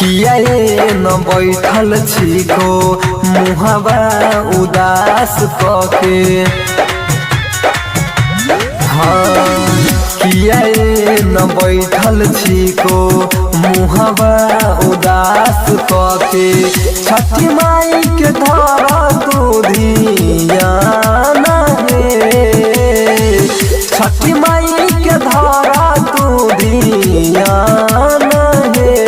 किया न बैठल छिको मुहबा उदास कके। हाँ किया न बैठल छिको मुहबा उदास कके। छठी माई के धरा तू धियान हे, छठी माई के धरा तू धियान हे।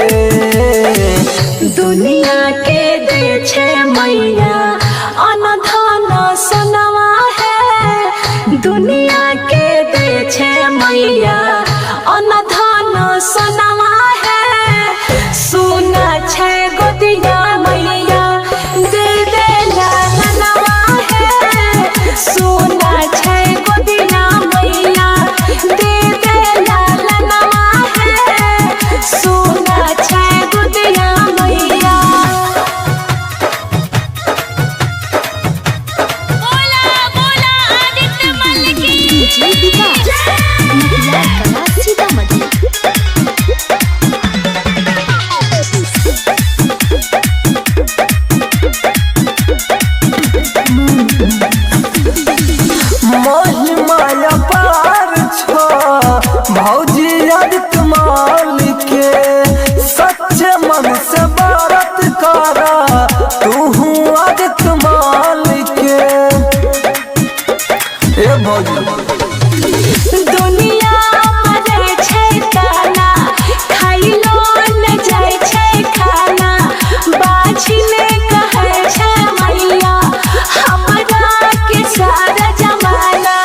दुनिया के दे छे मैया अनधन सोनवा है। दुनिया के दे छे मैया अनधन सोनवा है। सोना छे गोदिया मैया दे दे लालनवा है। सोना छे गोदिया मैया दे दे लालनवा है। सोना छे गोदिया मैया। बोला बोला आदित्य मल की सीतामढ़ी। महिमा पार छो भौजी आदित्य माल के। सच्चे मन से व्रत करा तू आदित्य माल के। ए भौजी दुनिया मरे छे ताना खाइलो न जाय छे खाना। बाछी ने कहे छे मैया हमरा के सारा जमाना।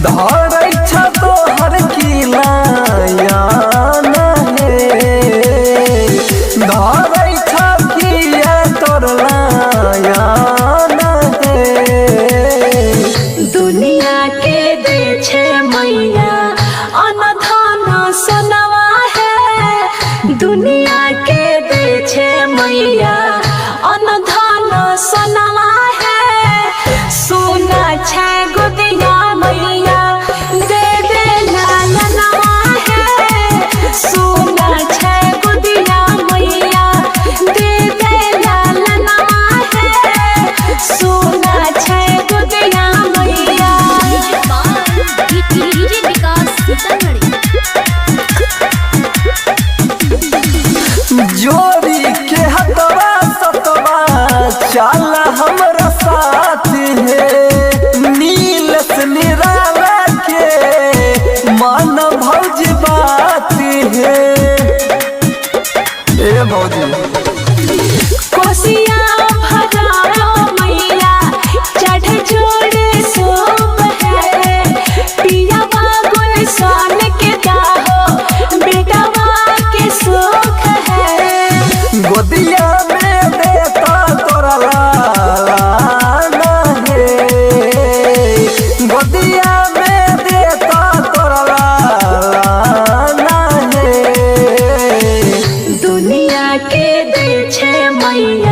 धरै छ तोहर किलायान हे, धरै छ किया तोर लायान हे। दुनिया के दे छे मैया अनधन सोनवा है। दुनिया के दे छे मैया अनधन सोनवा है। सोना छे गोदिया मैया दे दे लालनवा है। सोना छे गोदिया मैया दे दे लालनवा है। सोना छे गोदिया मैया। डीजे विकास सीतामढ़ी। जोड़ी के हतवा सतवा चल हमरा साथ है। नील से निराला के मन भौजी बात है। ए भौजी कोसिया भराओ मैया चढ़ जोड़ सोप है। पिया बागुन सन के दाहो बेटवा के सुख है। गोदिया में देता तोरा लालान हे, गोदिया में देता तोरा लालान हे। दुनिया के दे छे मैया